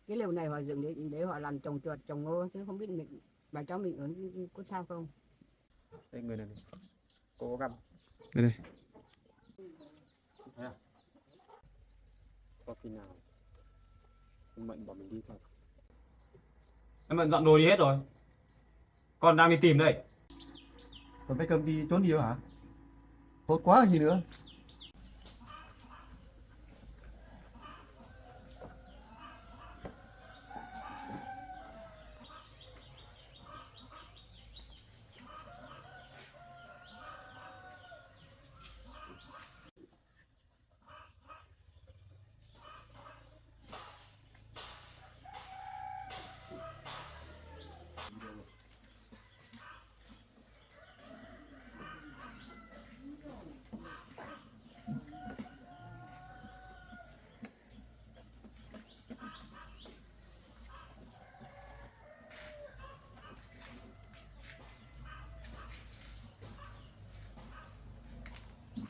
cái lều này họ dựng để họ làm trồng chuột trồng ngô chứ không biết mình bà cháu mình ở có sao không. Đây người này, này. Cô có găm Đây đây. thấy à? Có khi nào Mận bảo mình đi thôi. Em Mận dọn đồ đi hết rồi. Con đang đi tìm đây. Còn bé Cầm đi trốn đi hả? Tốt quá gì nữa.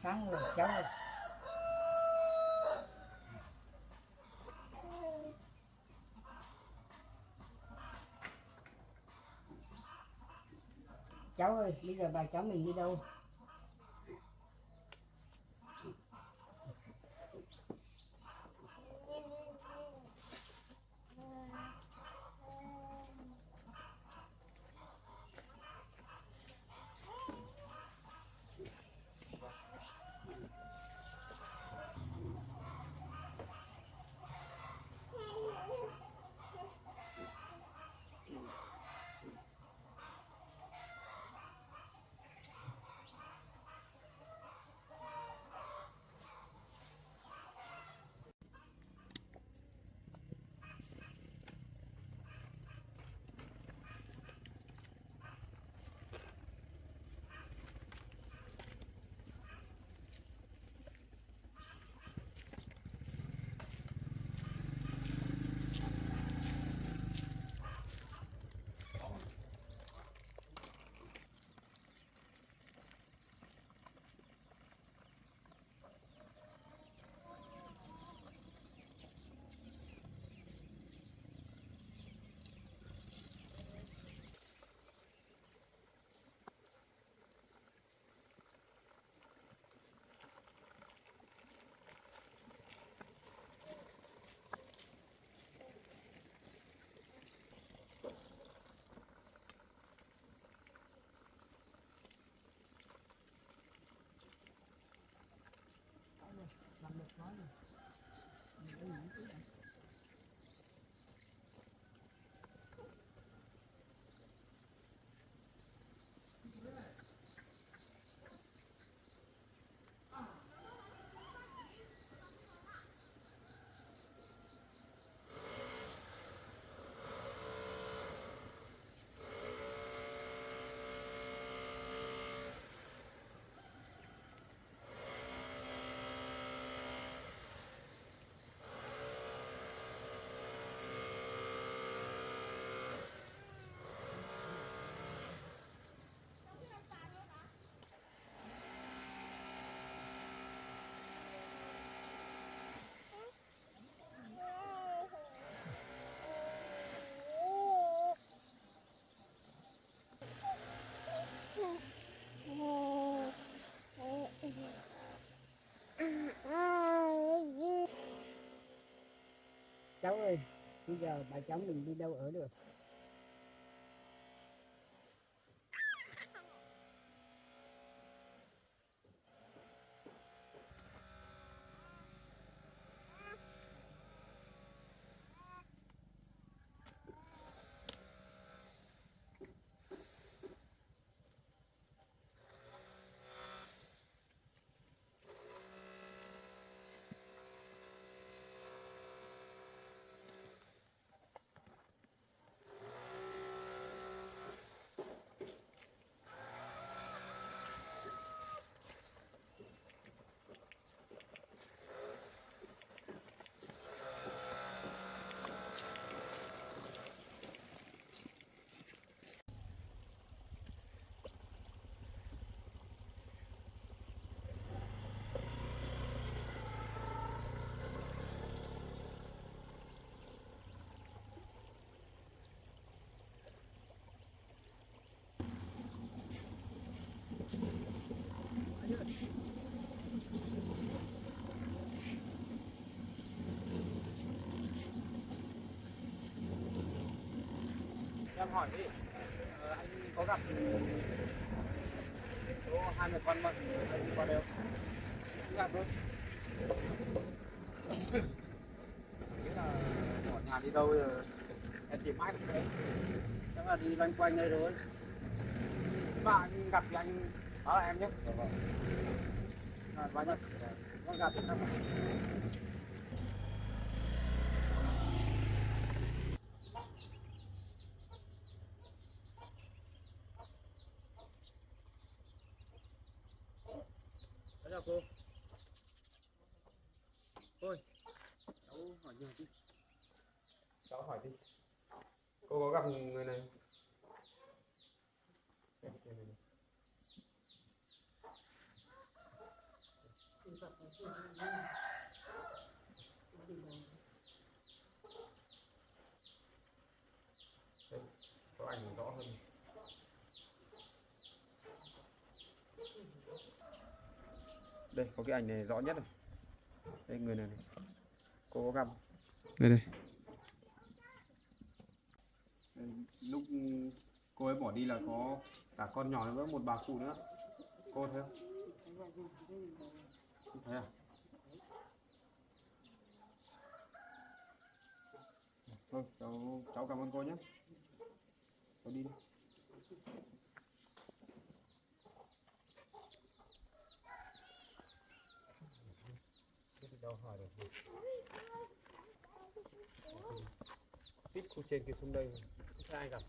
Sáng rồi cháu ơi. Cháu ơi, bây giờ bà cháu mình đi đâu? Cháu ơi, bây giờ bà cháu mình đi đâu ở được? hỏi đi. Anh có gặp số hai mẹ con mận anh qua đều không gặp thôi. Nghĩ là bỏ nhà đi đâu rồi em tìm mãi không thấy, chắc là đi loanh quanh đây rồi. Mà anh gặp thì anh báo em nhé. Bao nhiêu? Con gặp thì sao? Chào cô. Ôi, cháu hỏi nhiều đi. Cháu hỏi đi. Cô có gặp người này? Đây, có ảnh rõ hơn. Đây, có cái ảnh này rõ nhất này. Đây, người này này. Cô có gặp. Đây đây. Lúc cô ấy bỏ đi là có cả con nhỏ nữa, một bà cụ nữa. Cô thấy không? Không thấy à? Thôi, cháu cảm ơn cô nhé. Cháu đi đi. Đâu hỏi được. Tít khu trên kia xuống đây, không thấy ai gặp.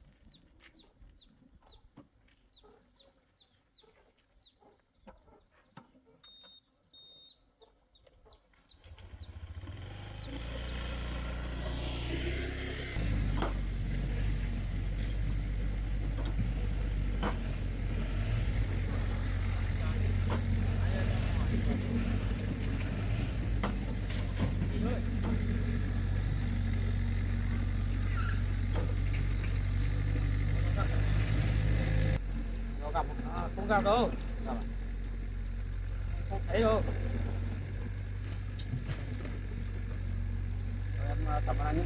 Nó gặp không? À, không gặp đâu. Gặp à? Không thấy đâu. Rồi em cảm ơn anh nhé.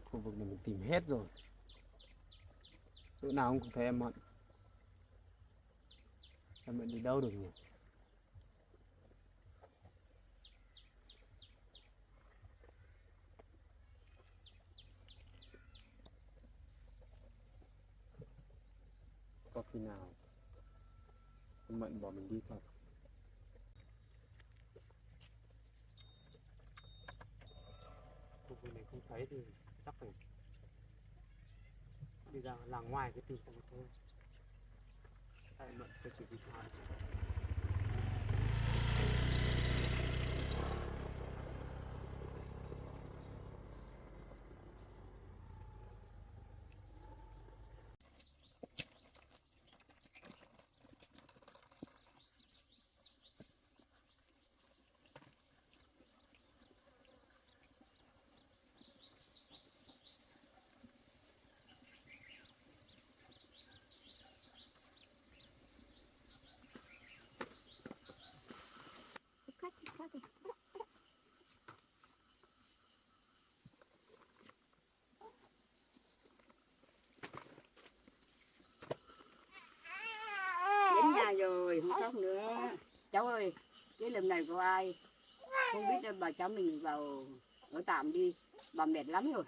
Khu vực này mình tìm hết rồi, chỗ nào cũng thấy em Mận. Em Mận đi đâu được nhỉ? Có khi nào em Mận bỏ mình đi thật? Khu vực này không thấy thì chắc phải đi ra làng ngoài cái tìm xem thôi. Tại Mận tôi chỉ đi xa. Đến nhà rồi, không khóc nữa. Cháu ơi, cái lần này của ai? Không biết bà cháu mình vào ở tạm đi, bà mệt lắm rồi.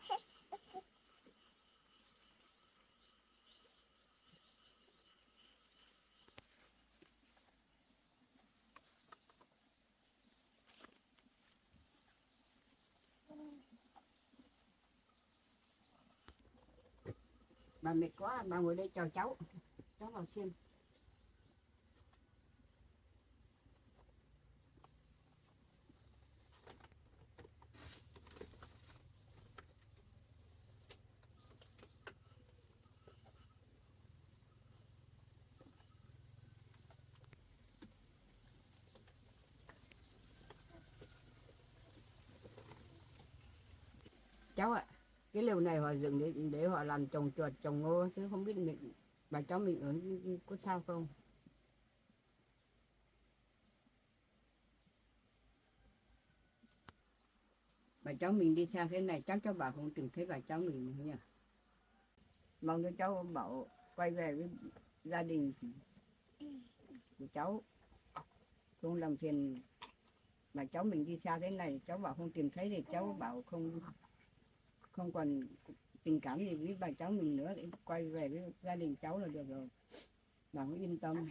Bà mệt quá, bà ngồi đây chờ cháu. Cháu vào xem. cháu ạ, cái lều này họ dựng để họ làm trồng chuột trồng ngô chứ không biết mình bà cháu mình ở có sao không. Bà cháu mình đi xa thế này chắc cháu bà không tìm thấy bà cháu mình nha. Mong cho cháu bảo quay về với gia đình của cháu, không làm phiền bà cháu mình đi xa thế này. Cháu bảo không tìm thấy thì cháu bảo không không còn tình cảm gì với bà cháu mình nữa, để quay về với gia đình cháu là được rồi, bà cứ yên tâm.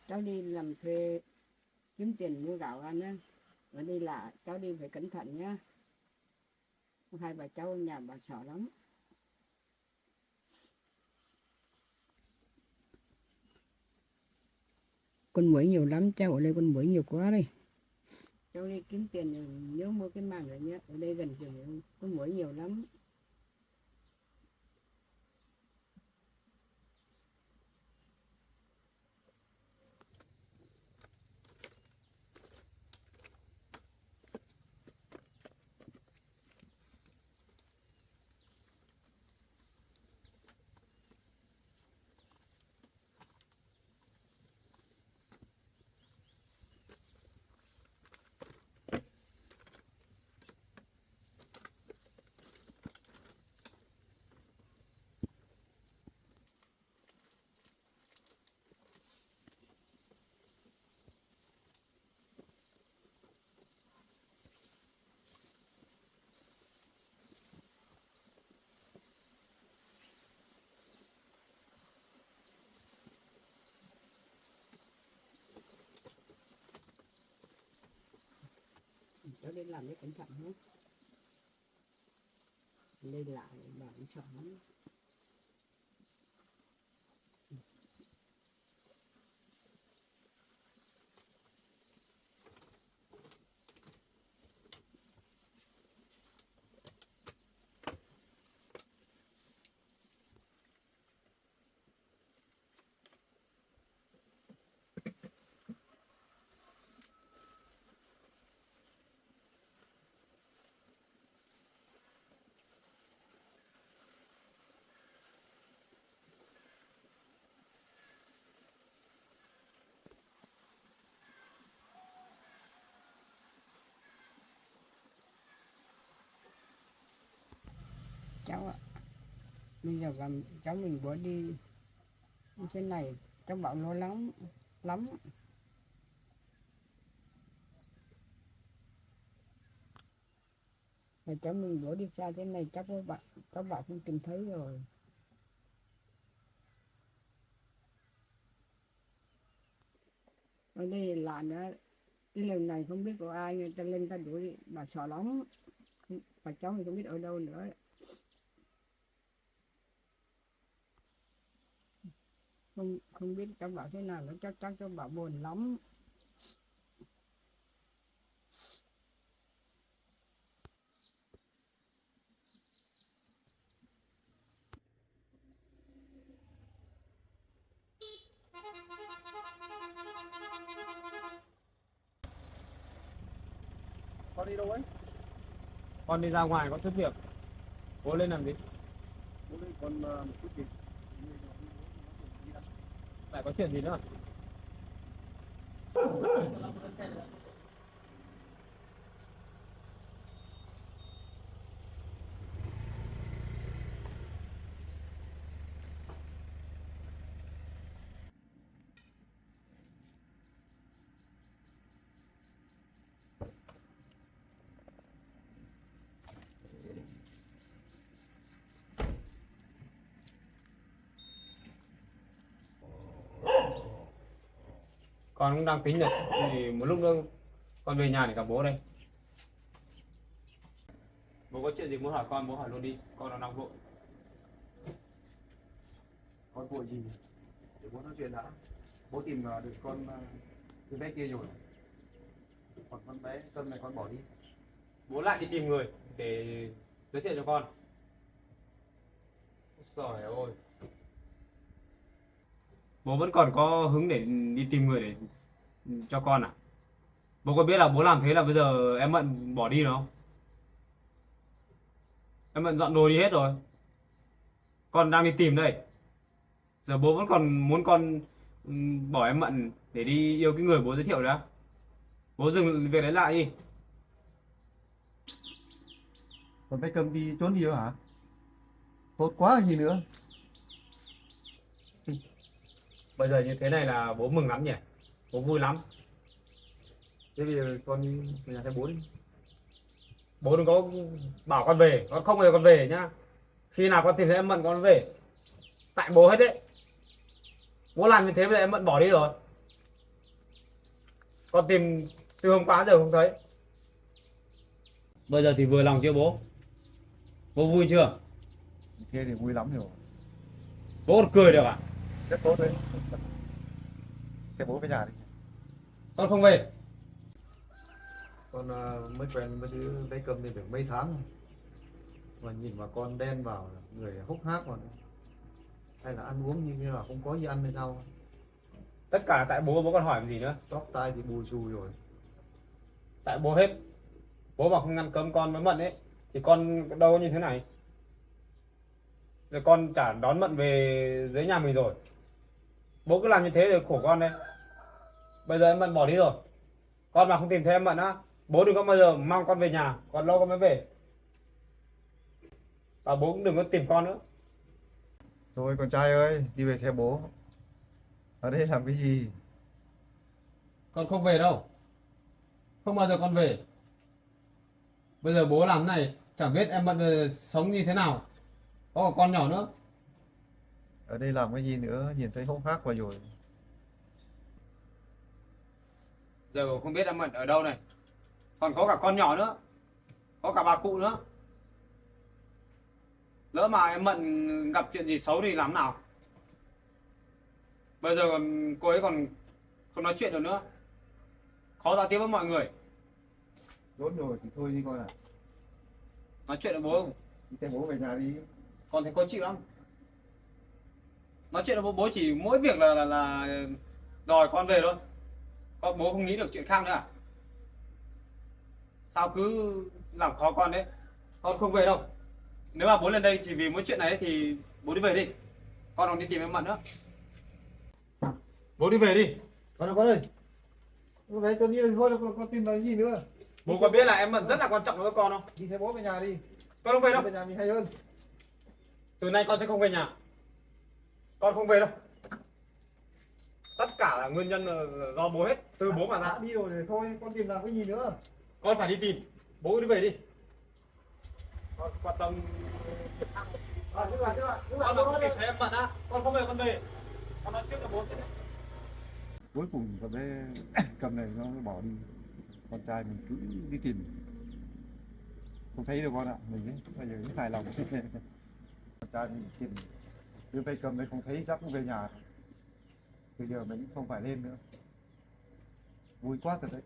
Cháu đi làm thuê kiếm tiền mua gạo ăn á, và đi là cháu đi phải cẩn thận nhá. Hai bà cháu ở nhà bà sợ lắm. Con muỗi nhiều lắm, cháu ở đây con muỗi nhiều quá đây. Cháu đi kiếm tiền nhớ mua cái màng rồi nhé, ở đây gần trường con muỗi nhiều lắm. Cháu đi làm với cẩn thận nhé. Đây lại bà cũng sợ lắm. Cháu ạ, bây giờ làm cháu mình bỏ đi như thế này, cháu bảo lo lắng lắm. Mà cháu mình bỏ đi xa thế này chắc các bạn không tìm thấy rồi. Ở đây lạ nữa, cái lần này không biết có ai, người ta lên ta đuổi bà sợ lắm. Và cháu mình không biết ở đâu nữa. Không biết cháu bảo thế nào nữa, chắc cháu bảo buồn lắm. Con đi đâu ấy? Con đi ra ngoài có chút việc. Bố lên làm gì? Bố đi con một chút việc. Lại có chuyện gì nữa? Con cũng đang tính được thì một lúc nữa con về nhà để gặp bố đây. Bố có chuyện gì muốn hỏi con, bố hỏi luôn đi, con đang vội. Con vội gì? Để bố nói chuyện đã. Bố tìm được con cái bé kia rồi. Còn con bé Câm này con bỏ đi. Bố lại đi tìm người để giới thiệu cho con. Trời ơi, bố vẫn còn có hứng để đi tìm người để cho con à? Bố có biết là bố làm thế là bây giờ em Mận bỏ đi rồi không? Em Mận dọn đồ đi hết rồi. Con đang đi tìm đây. Giờ bố vẫn còn muốn con bỏ em Mận để đi yêu cái người bố giới thiệu đó. Bố dừng việc đấy lại đi. Còn bé Cầm đi trốn đi rồi hả? Tốt quá gì nữa. Bây giờ như thế này là bố mừng lắm nhỉ? Bố vui lắm. Thế bây giờ con đi về nhà theo bố đi. Bố đừng có bảo con về, con không bao giờ con về nhá. Khi nào con tìm thấy em Mận con về. Tại bố hết đấy. Bố làm như thế bây giờ em Mận bỏ đi rồi. Con tìm từ hôm qua giờ không thấy. Bây giờ thì vừa lòng chưa bố? Bố vui chưa? Thế thì vui lắm rồi. Bố còn cười được à? Rất tốt đấy. Thế bố về nhà đi. Con không về. Con mới quen với đứa bé Cầm thì được mấy tháng rồi. Mà nhìn mà con đen vào người hốc hác mà. Hay là ăn uống như thế là không có gì ăn hay sao? Tất cả là tại bố còn hỏi làm gì nữa? Tóc tai thì bù xù rồi. Tại bố hết. Bố mà không ngăn cấm con với Mận ấy thì con đâu có như thế này. Rồi con chả đón Mận về dưới nhà mình rồi. Bố cứ làm như thế rồi khổ con đấy. Bây giờ em Mận bỏ đi rồi. Con mà không tìm thấy em Mận á, bố đừng có bao giờ mang con về nhà, còn lâu con mới về. Và bố cũng đừng có tìm con nữa. Thôi con trai ơi, đi về theo bố. Ở đây làm cái gì? Con không về đâu. Không bao giờ con về. Bây giờ bố làm thế này chẳng biết em Mận sống như thế nào. Có cả con nhỏ nữa. Ở đây làm cái gì nữa? Nhìn thấy hốc hác vào rồi. Giờ không biết em Mận ở đâu này. Còn có cả con nhỏ nữa. Có cả bà cụ nữa. Lỡ mà em Mận gặp chuyện gì xấu thì làm nào? Bây giờ còn cô ấy còn không nói chuyện được nữa. Khó giao tiếp với mọi người. Rốt rồi thì thôi đi con ạ. Nói chuyện với bố không? Đi theo bố về nhà đi. Con thấy khó chịu lắm. Nói chuyện với bố chỉ mỗi việc là đòi con về thôi. Con bố không nghĩ được chuyện khác nữa à? Sao cứ làm khó con đấy? Con không về đâu. Nếu mà bố lên đây chỉ vì mỗi chuyện này thì bố đi về đi. Con còn đi tìm em Mận nữa. Bố đi về đi. Con ơi. Con về con đi rồi thôi, con tìm làm gì nữa? Bố có biết là em Mận rất là quan trọng đối với con không? Đi theo bố về nhà đi. Con không về Đi đâu. về nhà mình hay hơn. Từ nay con sẽ không về nhà. Con không về đâu. Tất cả là nguyên nhân là do bố hết. Từ bố mà ra. Đã đi rồi thì thôi, con tìm làm cái gì nữa? Con phải đi tìm. Bố đi về đi. Con quan tâm. Tức là Con mà không tìm thấy em Mận á, con không về con về. Con nói trước là bố thế. cuối cùng con bé Cầm này nó bỏ đi. Con trai mình cứ đi tìm. Không thấy được con ạ. Mình ấy, bây giờ cũng hài lòng. Con trai mình tìm. Đứa bé Cầm này không thấy chắc cũng về nhà. Bây giờ mình không phải lên nữa. Vui quá thật đấy.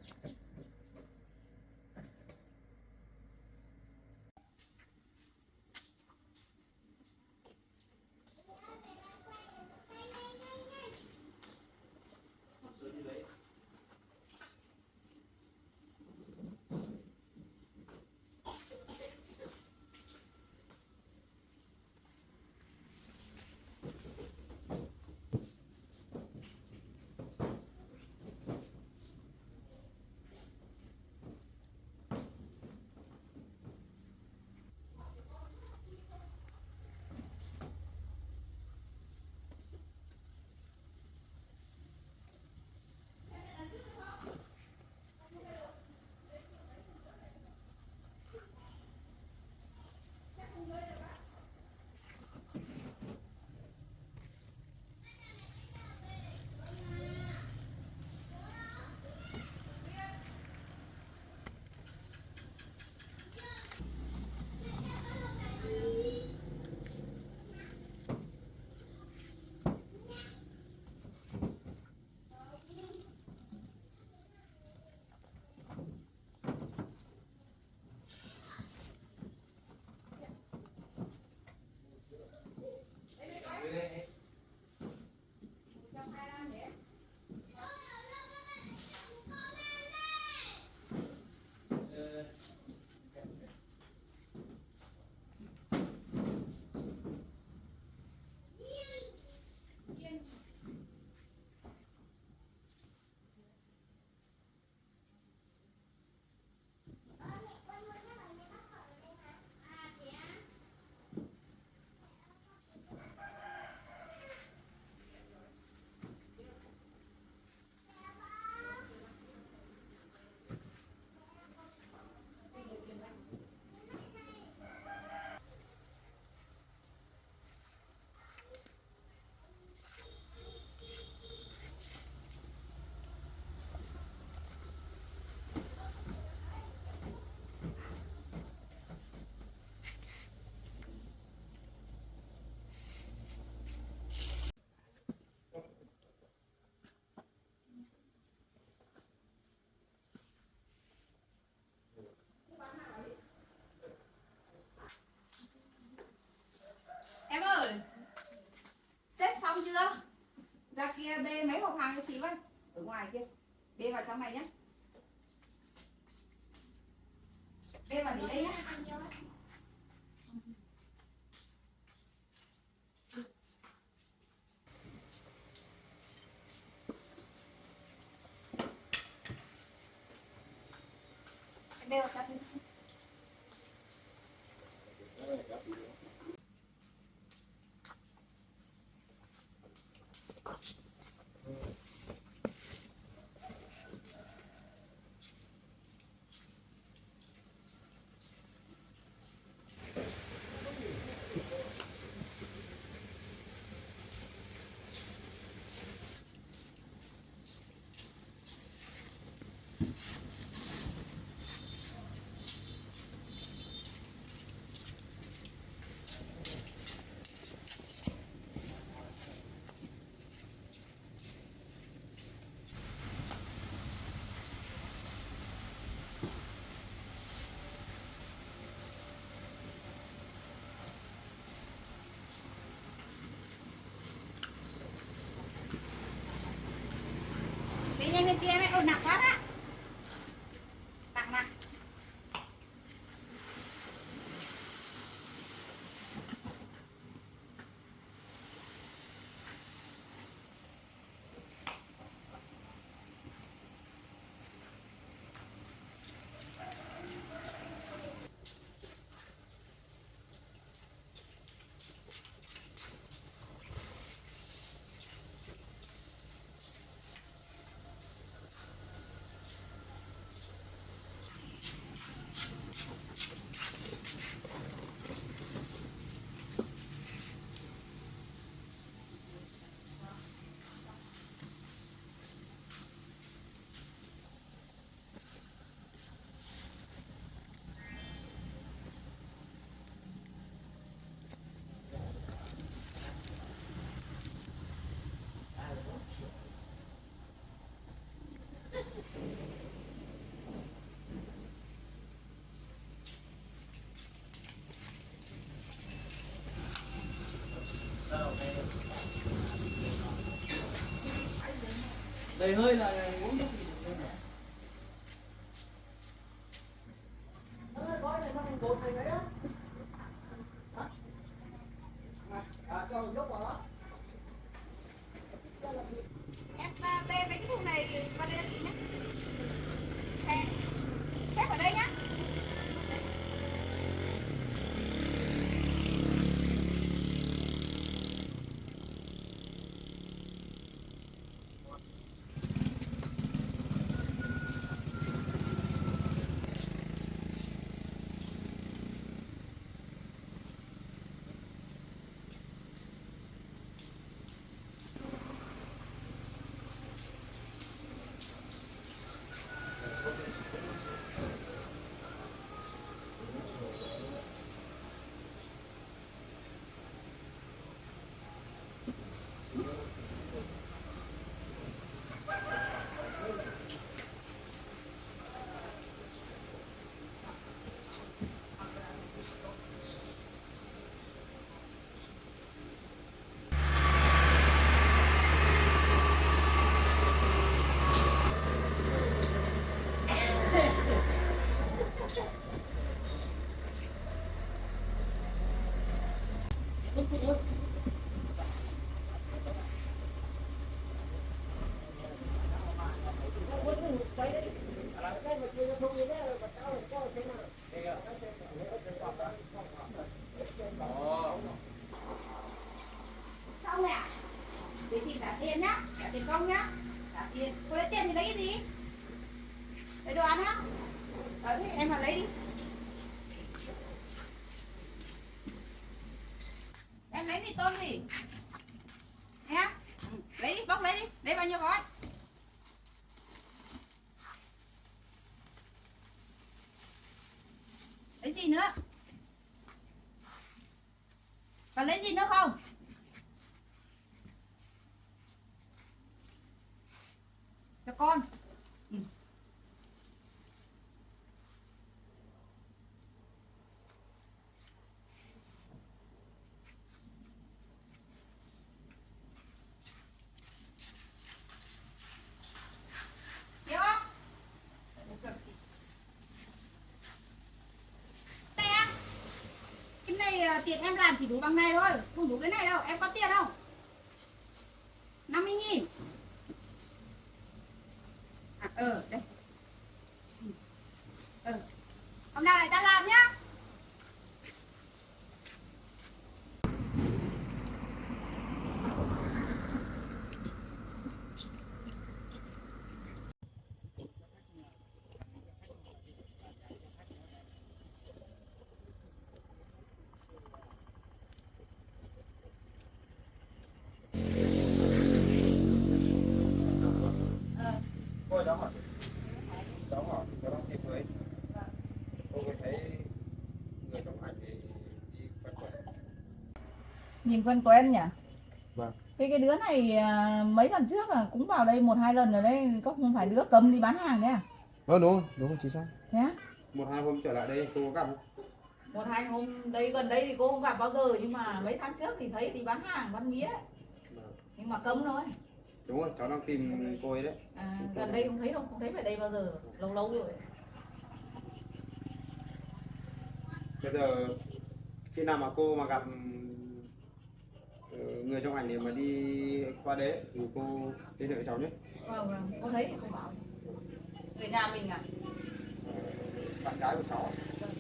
bê mấy hộp hàng cho chị với. Ở ngoài kia. Bê vào trong này nhá. Bê vào để đây nhá. Bê vào trong đi. Đi nhanh lên tia mẹ, ôi nặng quá đó. Nặng nặng. Đầy hơi là uống nước gì cũng được. Gói này nó thành bột này đấy á. Cho mình dốc vào đó. Em bê mấy cái thùng này vào đây chị nhé. Xếp vào đây nhá. Không nè. Để chị trả tiền nhá. Trả tiền công nhá. Trả tiền. Cô lấy tiền thì lấy cái gì? Lấy đồ ăn á. Thế em vào lấy đi. Em lấy mì tôm gì? Nhá. Lấy đi, bóc lấy đi. Lấy bao nhiêu gói? Lấy gì nữa? Còn lấy gì nữa không? Cho con. tiền em làm chỉ đủ bằng này thôi, không đủ cái này đâu. Em có tiền không? 50.000. Đây. Hôm nào lại ta làm nhá. Cô cháu hỏi cháu đang tìm người. Cô có thấy người trong ảnh thì đi quen quen. Nhìn quen quen nhỉ. Vâng. Cái đứa này mấy lần trước là cũng vào đây 1-2 lần rồi đấy, có không phải đứa cầm đi bán hàng đấy à? Vâng đúng rồi chính xác. Thế á? 1-2 hôm trở lại đây cô có gặp không? 1-2 hôm đây gần đây thì cô không gặp bao giờ, nhưng mà mấy tháng trước thì thấy đi bán hàng, bán mía ấy. Vâng. Nhưng mà cấm thôi. Đúng rồi, cháu đang tìm cô ấy đấy. Gần đây không thấy đâu, không thấy về đây bao giờ, lâu lâu rồi. Bây giờ khi nào mà cô mà gặp người trong ảnh này mà đi qua đấy thì cô liên hệ với cháu nhé. Vâng, cô thấy thì không bảo. Người nhà mình à? Bạn gái của cháu. Vâng.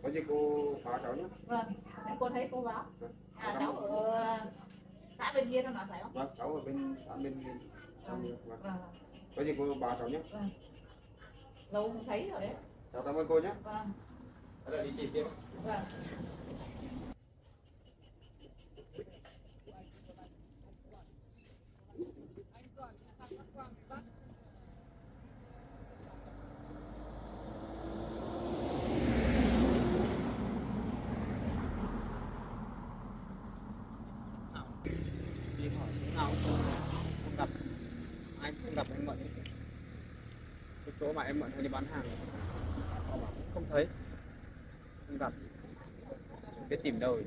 Có gì cô báo cháu nhé. Vâng, nếu cô thấy cô báo. Cháu ở xã bên kia đâu mà phải không? Vâng, cháu ở bên xã bên Vâng. có gì cô báo cháu nhé. Vâng. Lâu không thấy rồi đấy. Cháu cảm ơn cô nhé. Vâng. Đã đi tìm tiếp. Vâng. Đi hỏi chỗ nào cũng không gặp ai, không gặp anh Mận. Cái chỗ mà em Mận hay đi bán hàng họ bảo không thấy, không gặp, biết tìm đâu rồi.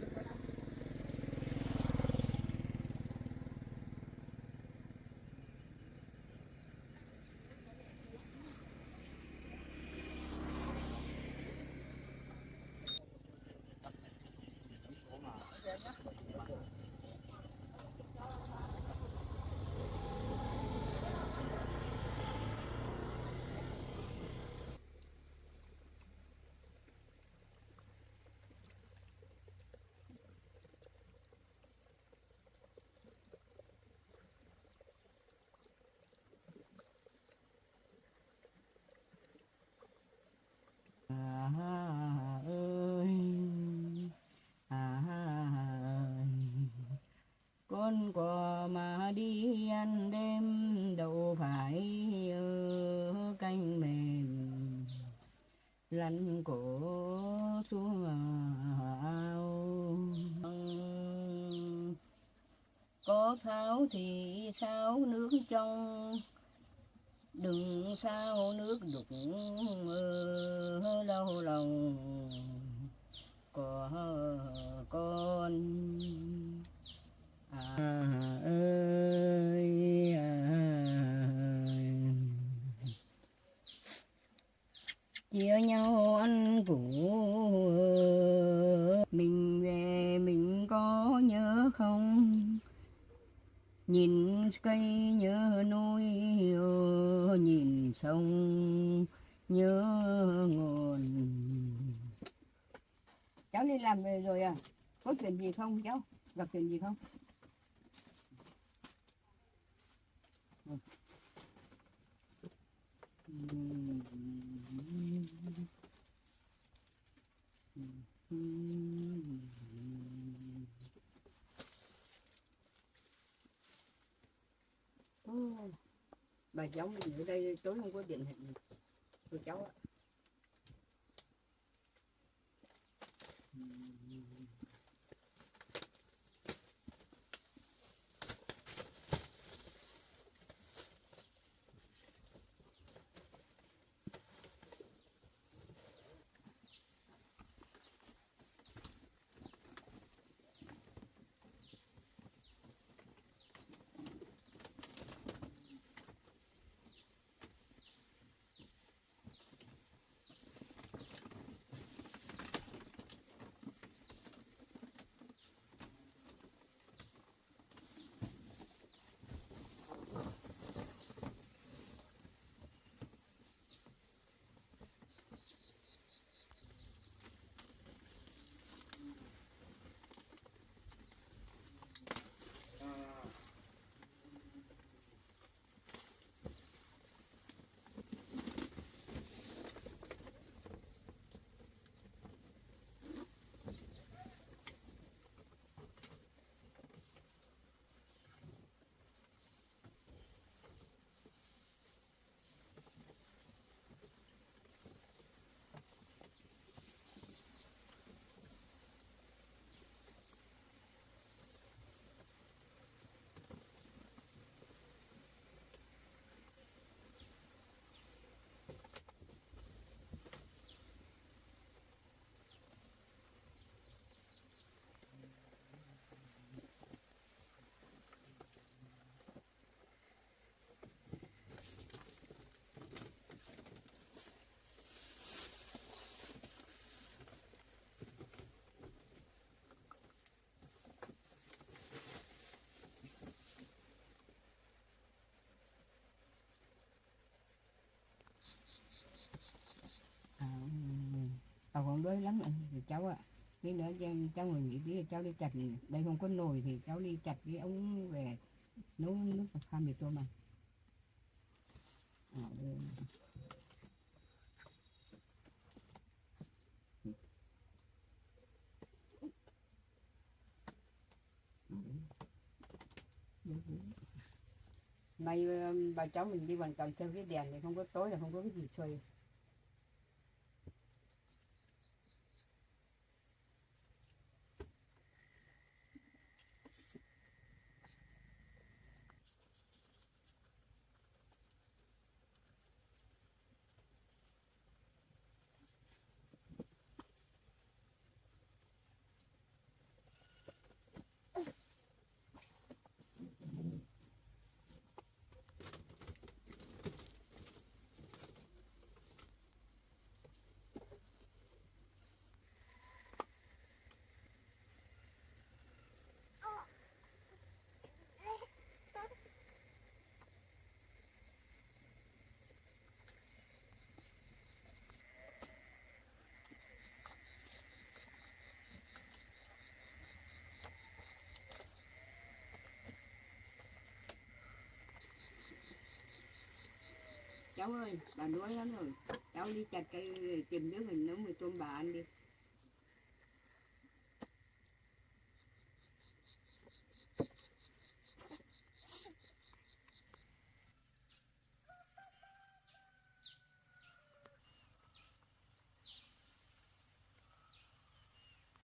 Con cò mà đi ăn đêm đâu phải ở canh mềm, lăn cổ xuống ao. Có sáo thì sáo nước trong, đừng sao nước đục ở đâu lòng của con. Ơi chia nhau ăn củ, mình về mình có nhớ không? Nhìn cây nhớ núi, nhìn sông nhớ nguồn. Cháu đi làm về rồi à? Có chuyện gì không cháu? Gặp chuyện gì không? Bà cháu mình ở đây tối không có điện thoại của cháu ạ. còn đuối lắm rồi thì cháu ạ. Tí nữa cháu ngồi nghỉ tí cháu đi chặt, đây không có nồi thì cháu đi chặt cái ống về nấu nước pha mì tôm mà. May bà cháu mình đi bằng cầm theo cái đèn thì không có tối là không có cái gì xoay. Cháu ơi, bà đuối lắm rồi. Cháu đi chặt cây tìm đứa mình nấu mì tôm bà ăn đi.